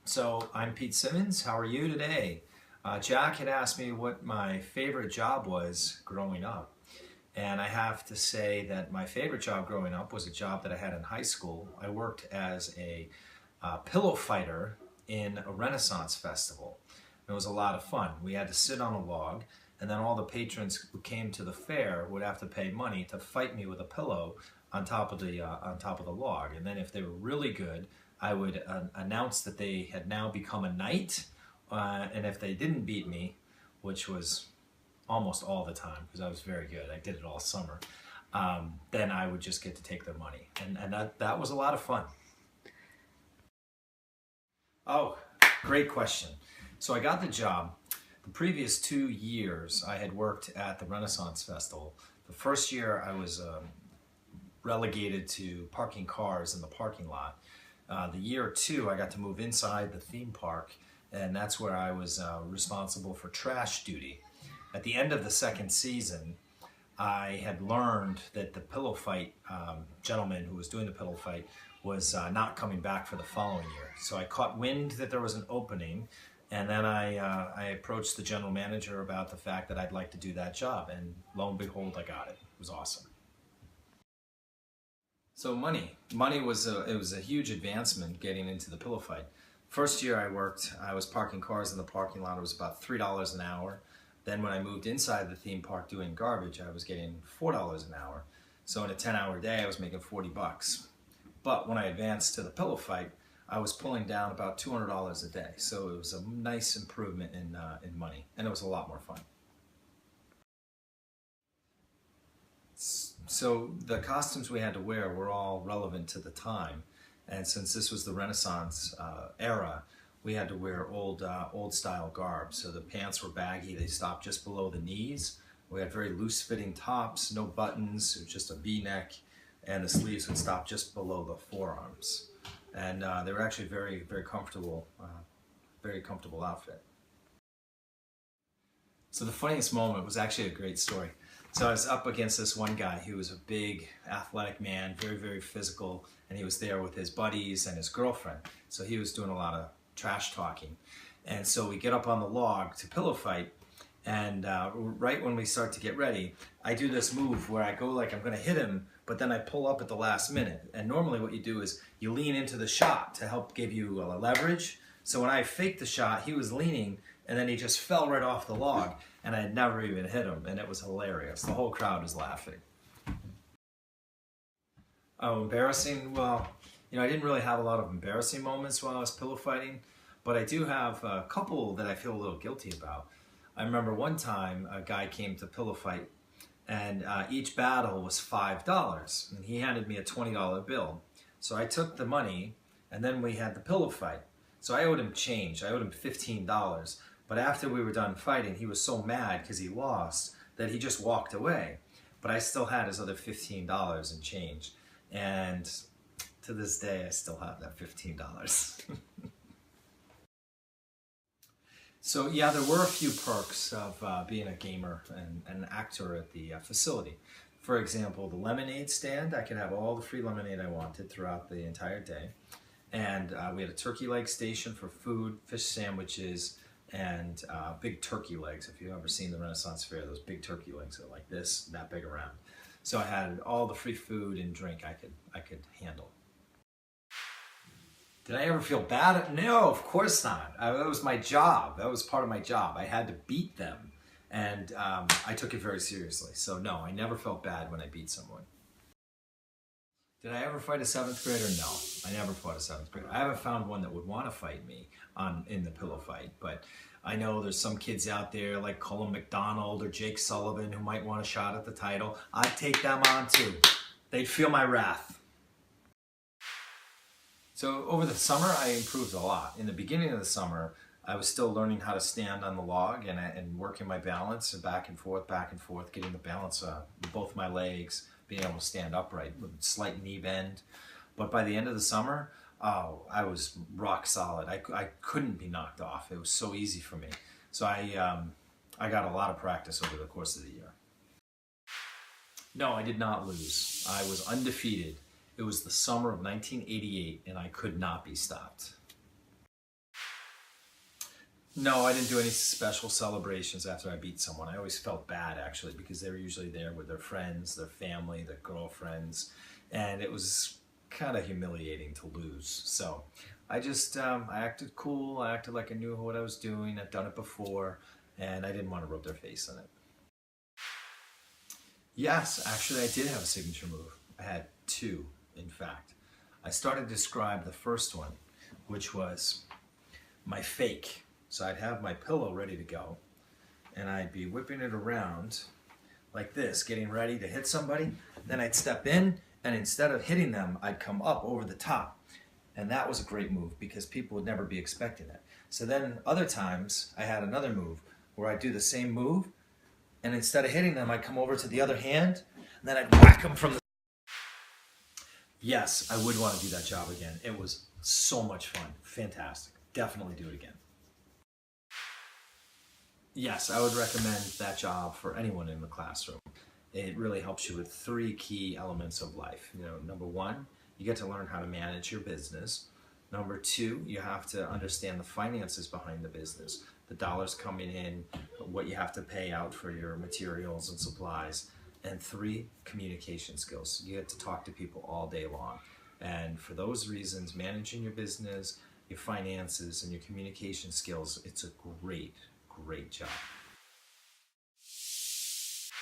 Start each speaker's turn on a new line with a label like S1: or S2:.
S1: So I'm Pete Simmons. How are you today? Jack had asked me what my favorite job was growing up. And I have to say that my favorite job growing up was a job that I had in high school. I worked as a pillow fighter in a Renaissance festival. It was a lot of fun. We had to sit on a log, and then all the patrons who came to the fair would have to pay money to fight me with a pillow on top of the log. And then if they were really good, I would announce that they had now become a knight, and if they didn't beat me, which was almost all the time because I was very good, I did it all summer, then I would just get to take their money. And that was a lot of fun. Oh, great question. So I got the job. The previous 2 years I had worked at the Renaissance Festival. The first year I was relegated to parking cars in the parking lot. The year 2 I got to move inside the theme park, and that's where I was responsible for trash duty. At the end of the second season, I had learned that the pillow fight gentleman who was doing the pillow fight was not coming back for the following year. So I caught wind that there was an opening, and then I approached the general manager about the fact that I'd like to do that job, and lo and behold, I got it. It was awesome. So money was a huge advancement getting into the pillow fight. First year I worked, I was parking cars in the parking lot. It was about $3 an hour. Then when I moved inside the theme park doing garbage, I was getting $4 an hour. So in a 10-hour day, I was making 40 bucks. But when I advanced to the pillow fight, I was pulling down about $200 a day. So it was a nice improvement in money, and it was a lot more fun. So the costumes we had to wear were all relevant to the time. And since this was the Renaissance era, we had to wear old style garb. So the pants were baggy, they stopped just below the knees. We had very loose fitting tops, no buttons, it was just a V-neck, and the sleeves would stop just below the forearms. And they were actually very comfortable outfit. So the funniest moment was actually a great story. So I was up against this one guy who was a big athletic man, very physical, and he was there with his buddies and his girlfriend. So he was doing a lot of trash talking. And so we get up on the log to pillow fight, and right when we start to get ready, I do this move where I go like I'm gonna hit him, but then I pull up at the last minute. And normally what you do is you lean into the shot to help give you leverage. So when I faked the shot, he was leaning, and then he just fell right off the log, and I had never even hit him, and it was hilarious. The whole crowd was laughing. Oh, embarrassing? Well, I didn't really have a lot of embarrassing moments while I was pillow fighting, but I do have a couple that I feel a little guilty about. I remember one time a guy came to pillow fight, and each battle was $5, and he handed me a $20 bill. So I took the money, and then we had the pillow fight. So I owed him change. I owed him $15. But after we were done fighting, he was so mad because he lost that he just walked away. But I still had his other $15 in change. And to this day, I still have that $15. So yeah, there were a few perks of being a gamer and an actor at the facility. For example, the lemonade stand, I could have all the free lemonade I wanted throughout the entire day. And we had a turkey leg station for food, fish sandwiches, and big turkey legs. If you've ever seen the Renaissance Fair, those big turkey legs are like this, that big around. So I had all the free food and drink I could handle. Did I ever feel bad? No, of course not. That was my job. That was part of my job. I had to beat them, and I took it very seriously. So no, I never felt bad when I beat someone. Did I ever fight a 7th grader? No, I never fought a 7th grader. I haven't found one that would want to fight me in the pillow fight, but I know there's some kids out there like Colin McDonald or Jake Sullivan who might want a shot at the title. I'd take them on too. They'd feel my wrath. So over the summer, I improved a lot. In the beginning of the summer, I was still learning how to stand on the log and working my balance and back and forth, getting the balance with both my legs, being able to stand upright with a slight knee bend. But by the end of the summer, I was rock solid. I couldn't be knocked off. It was so easy for me. So I got a lot of practice over the course of the year. No, I did not lose. I was undefeated. It was the summer of 1988, and I could not be stopped. No, I didn't do any special celebrations after I beat someone. I always felt bad actually because they were usually there with their friends, their family, their girlfriends, and it was kind of humiliating to lose. So I just I acted cool. I acted like I knew what I was doing. I'd done it before, and I didn't want to rub their face in it. Yes, actually, I did have a signature move. I had two, in fact. I started to describe the first one, which was my fake. So I'd have my pillow ready to go, and I'd be whipping it around like this, getting ready to hit somebody. Then I'd step in, and instead of hitting them, I'd come up over the top. And that was a great move because people would never be expecting it. So then other times, I had another move where I'd do the same move, and instead of hitting them, I'd come over to the other hand, and then I'd whack them from the... Yes, I would want to do that job again. It was so much fun. Fantastic. Definitely do it again. Yes, I would recommend that job for anyone in the classroom. It really helps you with three key elements of life. Number one, you get to learn how to manage your business. Number two, you have to understand the finances behind the business, the dollars coming in, what you have to pay out for your materials and supplies. And three, communication skills. You get to talk to people all day long. And for those reasons, managing your business, your finances, and your communication skills, it's a great job.